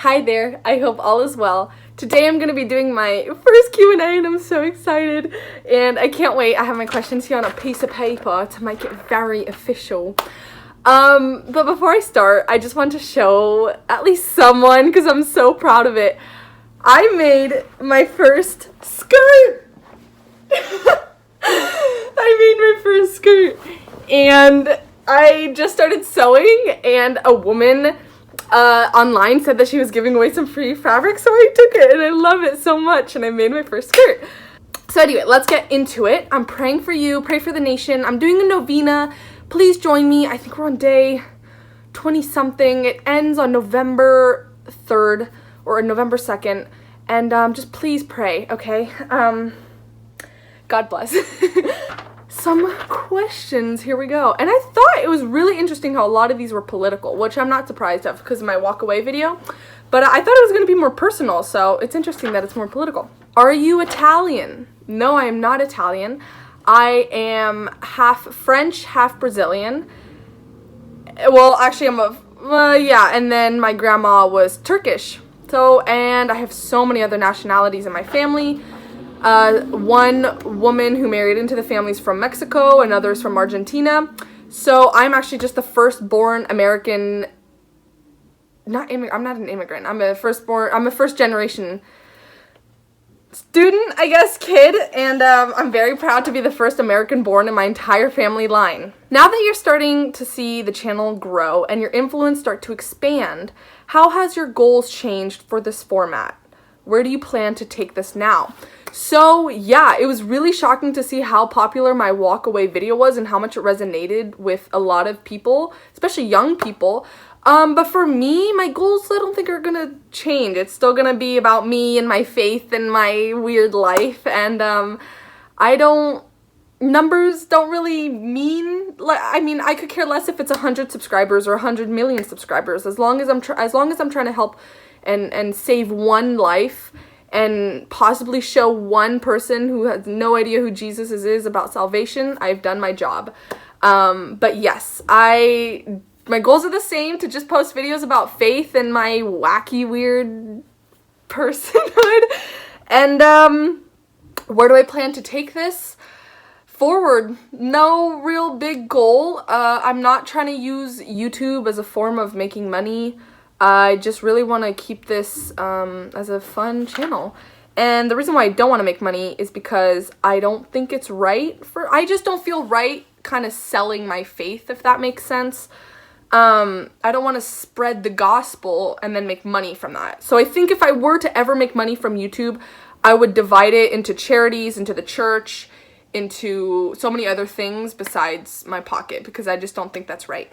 Hi there, I hope all is well. Today I'm going to be doing my first Q&A and I'm so excited and I can't wait. I have my questions here on a piece of paper to make it very official. But before I start, I just want to show at least someone because I'm so proud of it. I made my first skirt. I made my first skirt and I just started sewing and a woman online said that she was giving away some free fabric, so I took it and I love it so much and I made my first skirt. So anyway, let's get into it. I'm praying for you, pray for the nation. I'm doing a novena. Please join me. I think we're on day 20 something. It ends on November 3rd or November 2nd. And just please pray, okay? God bless. Some questions, here we go. And I thought it was really interesting how a lot of these were political, which I'm not surprised of because of my walk away video. But I thought it was going to be more personal, so it's interesting that it's more political. Are you Italian? No, I am not Italian. I am half French, half Brazilian. Well, actually, and then my grandma was Turkish. And I have so many other nationalities in my family. One woman who married into the family is from Mexico, another is from Argentina. So I'm actually just the firstborn American, I'm not an immigrant. I'm a first generation student, I guess, kid, and I'm very proud to be the first American born in my entire family line. Now that you're starting to see the channel grow and your influence start to expand, how has your goals changed for this format? Where do you plan to take this now? So yeah, it was really shocking to see how popular my walk away video was and how much it resonated with a lot of people, especially young people. But for me, my goals I don't think are gonna change. It's still gonna be about me and my faith and my weird life. And numbers don't really mean, I could care less if it's 100 subscribers or 100 million subscribers, as long as I'm trying to help and save one life and possibly show one person who has no idea who Jesus is about salvation. I've done my job. But yes, my goals are the same, to just post videos about faith and my wacky, weird personhood. And where do I plan to take this forward? No real big goal. I'm not trying to use YouTube as a form of making money. I just really want to keep this as a fun channel. And the reason why I don't want to make money is because I don't think it's right I just don't feel right kind of selling my faith, if that makes sense. I don't want to spread the gospel and then make money from that. So I think if I were to ever make money from YouTube, I would divide it into charities, into the church, into so many other things besides my pocket, because I just don't think that's right.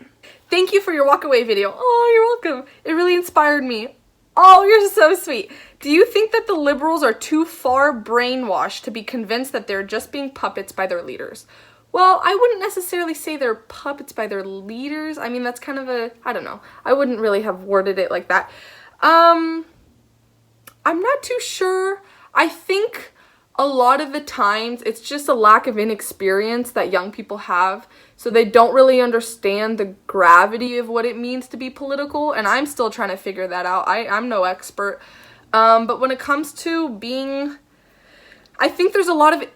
Thank you for your walk away video. Oh, you're welcome. It really inspired me. Oh, you're so sweet. Do you think that the liberals are too far brainwashed to be convinced that they're just being puppets by their leaders? Well, I wouldn't necessarily say they're puppets by their leaders. I mean, that's kind of I don't know. I wouldn't really have worded it like that. I'm not too sure. I think a lot of the times it's just a lack of inexperience that young people have, so they don't really understand the gravity of what it means to be political, and I'm still trying to figure that out. I'm no expert, but when it comes to I think there's a lot of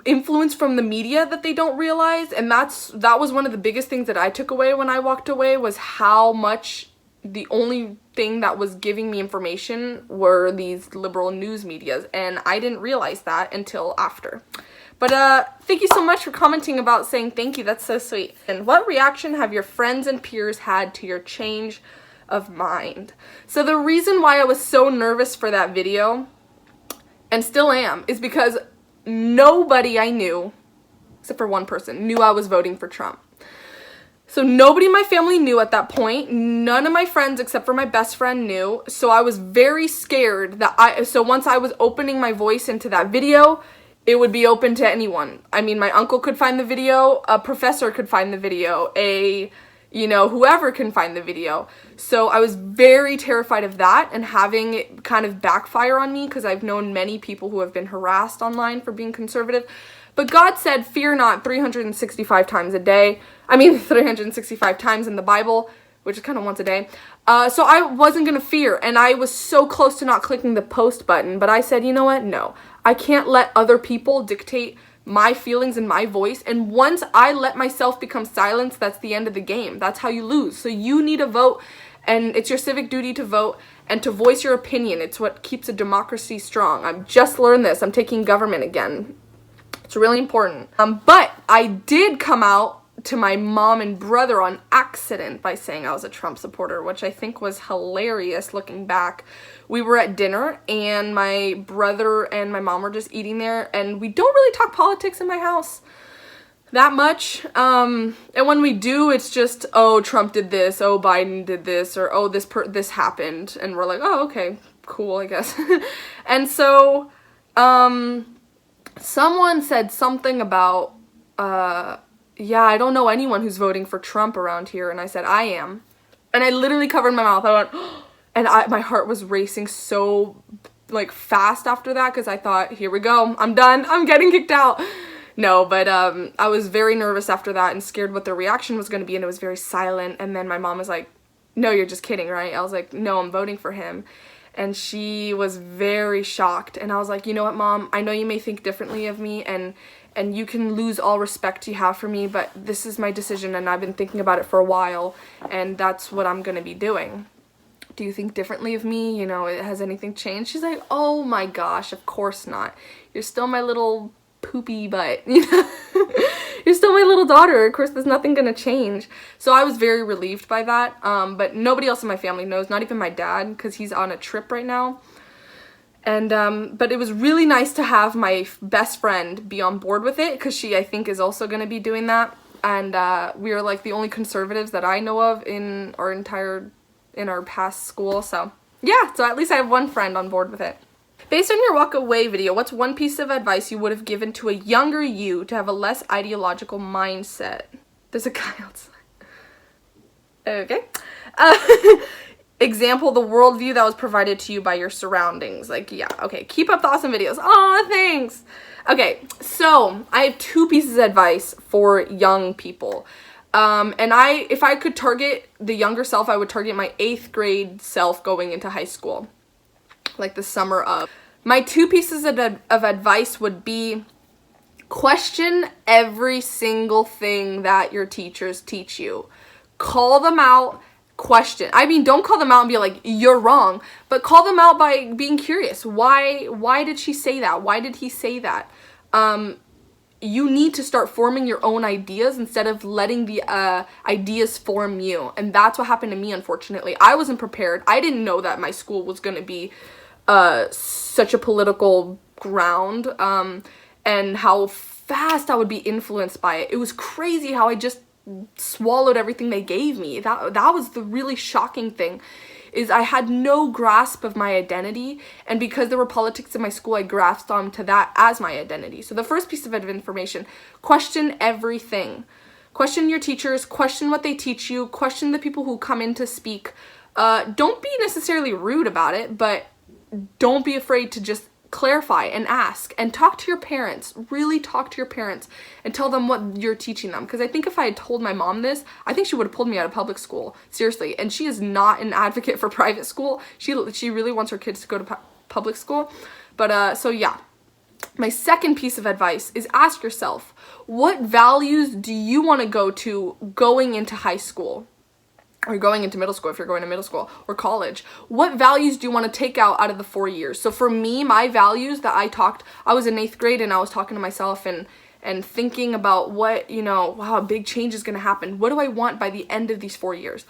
influence from the media that they don't realize, and that was one of the biggest things that I took away when I walked away, was how much the only thing that was giving me information were these liberal news medias, and I didn't realize that until after. But thank you so much for commenting about saying thank you. That's so sweet. And what reaction have your friends and peers had to your change of mind? So the reason why I was so nervous for that video, and still am, is because nobody I knew, except for one person, knew I was voting for Trump. So nobody in my family knew at that point. None of my friends except for my best friend knew. So I was very scared that so once I was opening my voice into that video, it would be open to anyone. I mean, my uncle could find the video, a professor could find the video, whoever can find the video. So I was very terrified of that and having it kind of backfire on me, because I've known many people who have been harassed online for being conservative. But God said, fear not, 365 times a day. 365 times in the Bible. which is kind of once a day. So I wasn't going to fear, and I was so close to not clicking the post button, but I said, you know what? No, I can't let other people dictate my feelings and my voice, and once I let myself become silenced, that's the end of the game. That's how you lose. So you need to vote, and it's your civic duty to vote and to voice your opinion. It's what keeps a democracy strong. I've just learned this. I'm taking government again. It's really important. But I did come out to my mom and brother on accident by saying I was a Trump supporter, which I think was hilarious looking back. We were at dinner and my brother and my mom were just eating there, and we don't really talk politics in my house that much. And when we do, it's just, oh, Trump did this, oh, Biden did this, or oh, this happened, and we're like, oh, okay, cool, I guess. And so someone said something about yeah, I don't know anyone who's voting for Trump around here. And I said, I am. And I literally covered my mouth. I went, and my heart was racing so, like, fast after that, because I thought, here we go. I'm done. I'm getting kicked out. No, but I was very nervous after that and scared what the reaction was going to be, and it was very silent. And then my mom was like, no, you're just kidding, right? I was like, no, I'm voting for him. And she was very shocked. And I was like, you know what, Mom? I know you may think differently of me, and you can lose all respect you have for me, but this is my decision, and I've been thinking about it for a while, and that's what I'm going to be doing. Do you think differently of me? You know, has anything changed? She's like, oh my gosh, of course not. You're still my little poopy butt, you know? You're still my little daughter. Of course, there's nothing going to change. So I was very relieved by that, but nobody else in my family knows, not even my dad, because he's on a trip right now. And, but it was really nice to have my best friend be on board with it, because she, I think, is also going to be doing that. And, we are, like, the only conservatives that I know of in our past school. So, yeah, so at least I have one friend on board with it. Based on your walk away video, what's one piece of advice you would have given to a younger you to have a less ideological mindset? There's a guy outside. Okay. Example, the worldview that was provided to you by your surroundings. Like, yeah, okay, keep up the awesome videos. Aw, thanks. Okay, so I have 2 pieces of advice for young people. And if I could target the younger self, I would target my 8th grade self going into high school, like the summer of. My 2 pieces of advice would be, question every single thing that your teachers teach you. Call them out. Question. I mean, don't call them out and be like, you're wrong, but call them out by being curious. Why did she say that? Why did he say that? You need to start forming your own ideas instead of letting the ideas form you. And that's what happened to me, unfortunately. I wasn't prepared. I didn't know that my school was going to be such a political ground, and how fast I would be influenced by it. It was crazy how I just swallowed everything they gave me. That was the really shocking thing, is I had no grasp of my identity, and because there were politics in my school, I grasped onto that as my identity. So the first piece of information, question everything. Question your teachers, question what they teach you, question the people who come in to speak. Don't be necessarily rude about it, but don't be afraid to just clarify and ask and talk to your parents. Really talk to your parents and tell them what you're teaching them, because I think if I had told my mom this, I think she would have pulled me out of public school, seriously. And she is not an advocate for private school. She really wants her kids to go to public school. But so yeah, my second piece of advice is ask yourself, what values do you want to go to going into high school? Or going into middle school, if you're going to middle school, or college. What values do you want to take out of the 4 years? So for me, my values that I was in 8th grade and I was talking to myself and thinking about what, you know, wow, a big change is going to happen. What do I want by the end of these 4 years?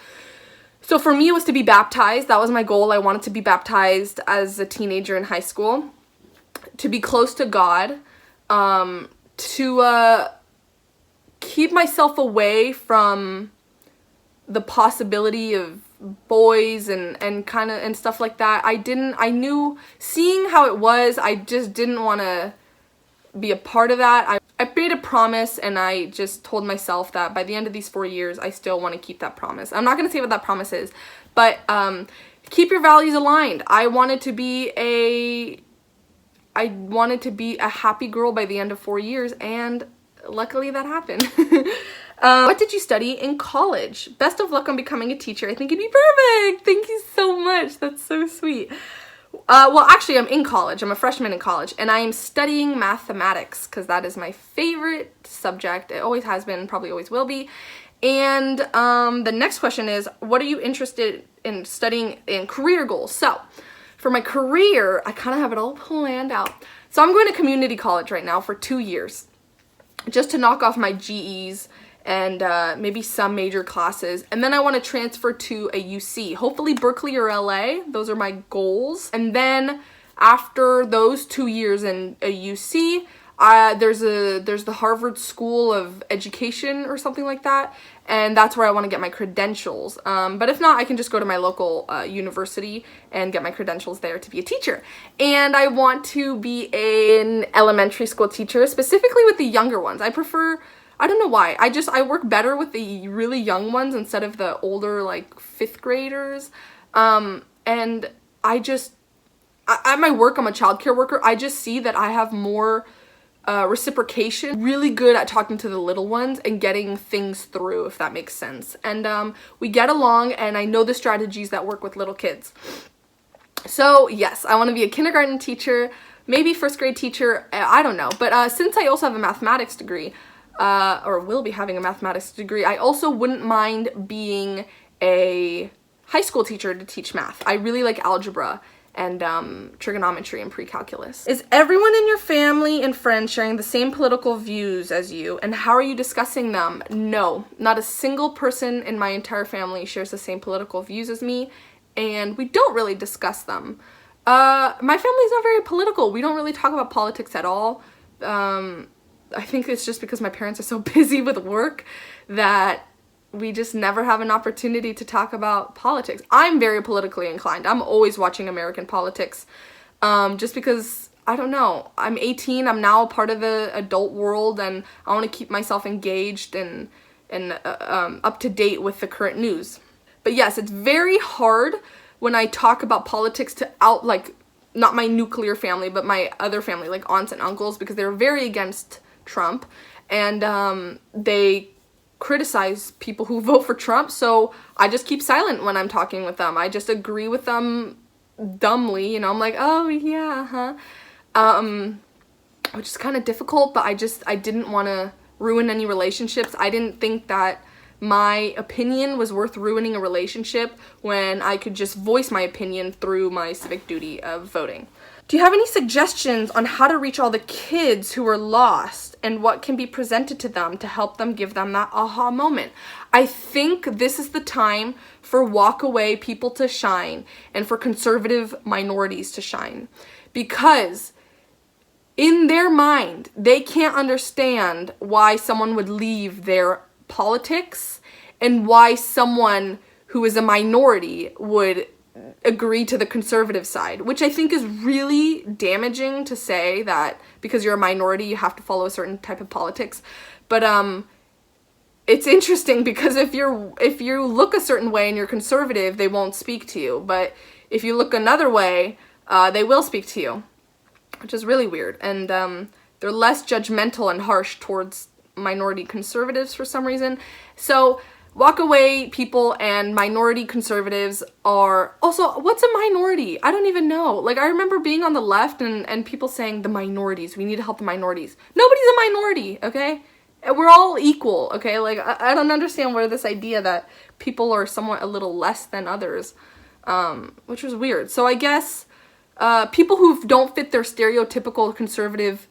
So for me, it was to be baptized. That was my goal. I wanted to be baptized as a teenager in high school, to be close to God, to keep myself away from the possibility of boys and kind of and stuff like that. I knew, seeing how it was, I just didn't want to be a part of that. I made a promise, and I just told myself that by the end of these 4 years, I still want to keep that promise. I'm not going to say what that promise is, but keep your values aligned. I wanted to be a happy girl by the end of 4 years, and luckily that happened. What did you study in college? Best of luck on becoming a teacher. I think it'd be perfect. Thank you so much. That's so sweet. Well, actually, I'm in college. I'm a freshman in college, and I am studying mathematics because that is my favorite subject. It always has been, probably always will be. And the next question is, what are you interested in studying in career goals? So, for my career, I kind of have it all planned out. So I'm going to community college right now for 2 years, just to knock off my GEs and maybe some major classes. And then I want to transfer to a UC, hopefully Berkeley or LA. Those are my goals. And then after those 2 years in a UC, there's the Harvard School of Education or something like that. And that's where I want to get my credentials. But if not, I can just go to my local university and get my credentials there to be a teacher. And I want to be an elementary school teacher, specifically with the younger ones. I don't know why. I work better with the really young ones instead of the older, like, 5th graders. And at my work, I'm a childcare worker. I just see that I have more reciprocation, really good at talking to the little ones and getting things through, if that makes sense. And we get along, and I know the strategies that work with little kids. So yes, I want to be a kindergarten teacher, maybe 1st grade teacher, I don't know. But since I also have a mathematics degree, or will be having a mathematics degree, I also wouldn't mind being a high school teacher to teach math. I really like algebra and trigonometry and pre-calculus. Is everyone in your family and friends sharing the same political views as you, and how are you discussing them? No, not a single person in my entire family shares the same political views as me, and we don't really discuss them. My family's not very political. We don't really talk about politics at all. I think it's just because my parents are so busy with work that we just never have an opportunity to talk about politics. I'm very politically inclined. I'm always watching American politics, just because, I don't know, I'm 18, I'm now a part of the adult world, and I want to keep myself engaged and up to date with the current news. But yes, it's very hard when I talk about politics to not my nuclear family, but my other family, like aunts and uncles, because they're very against Trump, and they criticize people who vote for Trump, so I just keep silent when I'm talking with them. I just agree with them dumbly, you know, I'm like, oh yeah, which is kind of difficult, but I didn't want to ruin any relationships. I didn't think that my opinion was worth ruining a relationship when I could just voice my opinion through my civic duty of voting. Do you have any suggestions on how to reach all the kids who are lost and what can be presented to them to help them, give them that aha moment? I think this is the time for walk-away people to shine and for conservative minorities to shine, because in their mind, they can't understand why someone would leave their politics and why someone who is a minority would agree to the conservative side, which I think is really damaging to say that because you're a minority you have to follow a certain type of politics. But it's interesting because if you look a certain way and you're conservative, they won't speak to you, but if you look another way, they will speak to you, which is really weird. And they're less judgmental and harsh towards minority conservatives for some reason. So walk-away people and minority conservatives are also, what's a minority? I don't even know. Like, I remember being on the left and people saying the minorities, we need to help the minorities. Nobody's a minority, okay? We're all equal, okay? Like, I don't understand where this idea that people are somewhat a little less than others, which was weird. So I guess people who don't fit their stereotypical conservative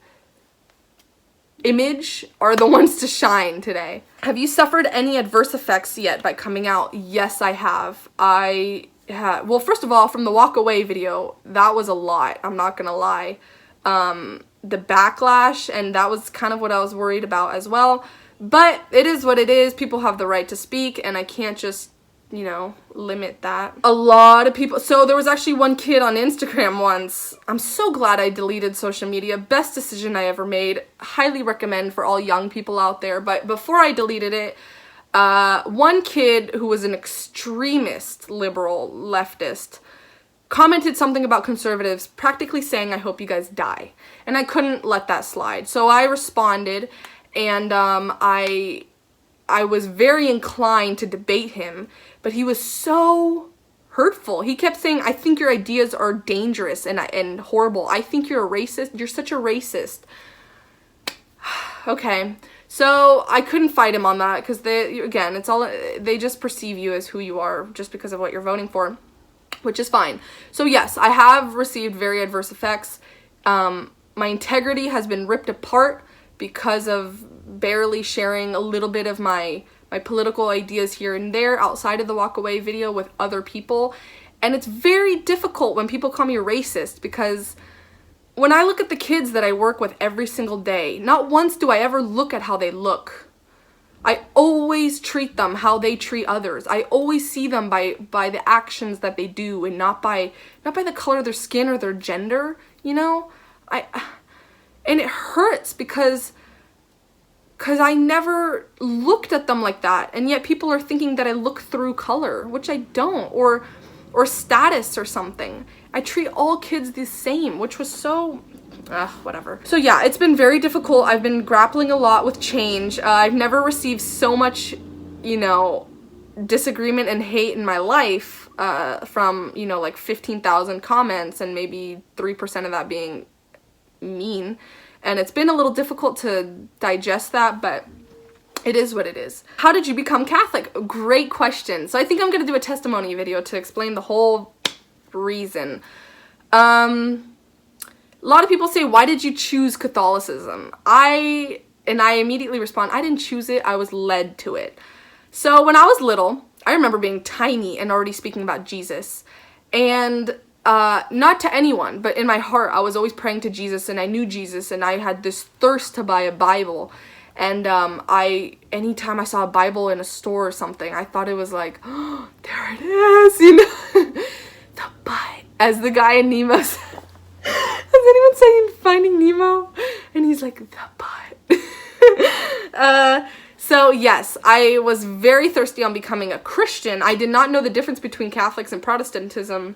image are the ones to shine today. Have you suffered any adverse effects yet by coming out? Yes, I have. Well, first of all, from the walk away video, that was a lot. I'm not gonna lie. The backlash, and that was kind of what I was worried about as well. But it is what it is. People have the right to speak, and I can't just, you know, limit that. A lot of people, so there was actually one kid on Instagram once. I'm so glad I deleted social media. Best decision I ever made. Highly recommend for all young people out there. But before I deleted it, one kid who was an extremist, liberal, leftist, commented something about conservatives, practically saying, I hope you guys die. And I couldn't let that slide. So I responded, and I I was very inclined to debate him, but he was so hurtful. He kept saying, I think your ideas are dangerous and horrible. I think you're a racist. You're such a racist. Okay. So I couldn't fight him on that because they just perceive you as who you are just because of what you're voting for, which is fine. So yes, I have received very adverse effects. My integrity has been ripped apart because of barely sharing a little bit of my political ideas here and there outside of the walk away video with other people. And it's very difficult when people call me a racist, because when I look at the kids that I work with every single day, not once do I ever look at how they look. I always treat them how they treat others. I always see them by the actions that they do, and not by the color of their skin or their gender, you know? And it hurts because I never looked at them like that, and yet people are thinking that I look through color, which I don't, or status or something. I treat all kids the same, which was so, whatever. So yeah, it's been very difficult. I've been grappling a lot with change. I've never received so much, you know, disagreement and hate in my life from, you know, like 15,000 comments and maybe 3% of that being mean. And it's been a little difficult to digest that, but it is what it is. How did you become Catholic? Great question. So I think I'm going to do a testimony video to explain the whole reason. A lot of people say, why did you choose Catholicism? I immediately respond, I didn't choose it, I was led to it. So when I was little, I remember being tiny and already speaking about Jesus. And not to anyone, but in my heart, I was always praying to Jesus, and I knew Jesus, and I had this thirst to buy a Bible. And anytime I saw a Bible in a store or something, I thought it was like, oh, there it is, you know, the butt, as the guy in Nemo said. Has anyone saying Finding Nemo? And he's like, the butt. So yes, I was very thirsty on becoming a Christian. I did not know the difference between Catholics and Protestantism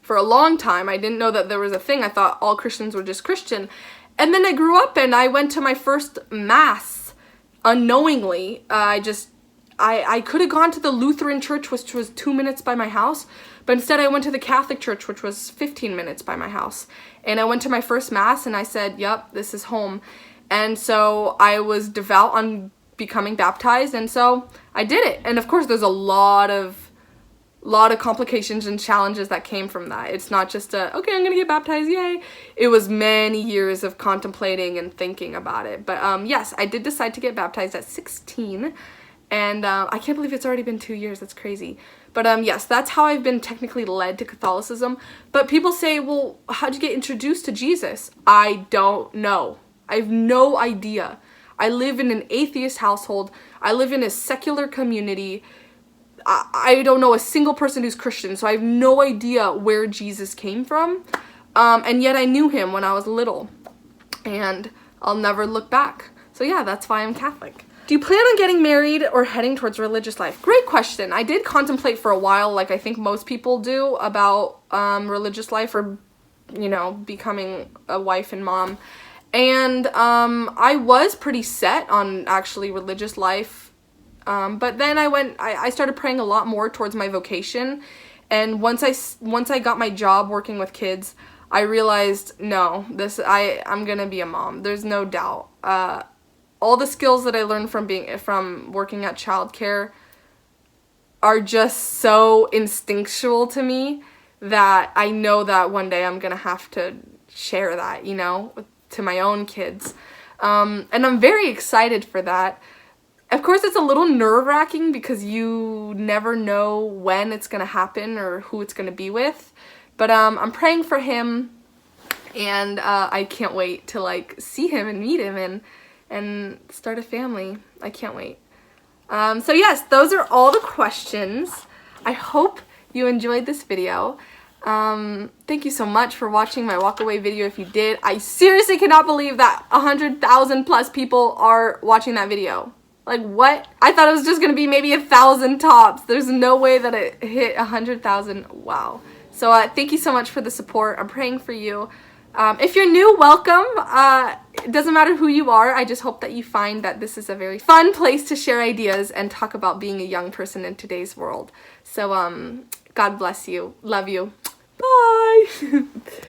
for a long time. I didn't know that there was a thing. I thought all Christians were just Christian. And then I grew up and I went to my first mass unknowingly. I could have gone to the Lutheran church, which was 2 minutes by my house, but instead I went to the Catholic church, which was 15 minutes by my house. And I went to my first mass and I said, yep, this is home. And so I was devout on becoming baptized, and so I did it. And of course there's a lot of complications and challenges that came from that. It's not just okay, I'm gonna get baptized, yay. It was many years of contemplating and thinking about it. But yes, I did decide to get baptized at 16, and I can't believe it's already been 2 years. That's crazy. But yes, that's how I've been technically led to Catholicism. But people say, well, how'd you get introduced to Jesus? I don't know. I have no idea. I live in an atheist household. I live in a secular community. I don't know a single person who's Christian, so I have no idea where Jesus came from. And yet I knew him when I was little. And I'll never look back. So yeah, that's why I'm Catholic. Do you plan on getting married or heading towards religious life? Great question. I did contemplate for a while, like I think most people do, about religious life or, you know, becoming a wife and mom. And I was pretty set on actually religious life. But then I started praying a lot more towards my vocation. And once I got my job working with kids, I realized, no, I'm gonna be a mom. There's no doubt. All the skills that I learned from working at childcare are just so instinctual to me that I know that one day I'm gonna have to share that, you know, to my own kids. And I'm very excited for that. Of course, it's a little nerve-wracking because you never know when it's going to happen or who it's going to be with. But I'm praying for him, and I can't wait to, like, see him and meet him and start a family. I can't wait. So yes, those are all the questions. I hope you enjoyed this video. Thank you so much for watching my walkaway video. If you did, I seriously cannot believe that 100,000 plus people are watching that video. Like, what? I thought it was just gonna be maybe 1,000 tops. There's no way that it hit 100,000. Wow. So thank you so much for the support. I'm praying for you. If you're new, welcome. it doesn't matter who you are. I just hope that you find that this is a very fun place to share ideas and talk about being a young person in today's world. So, God bless you. Love you. Bye!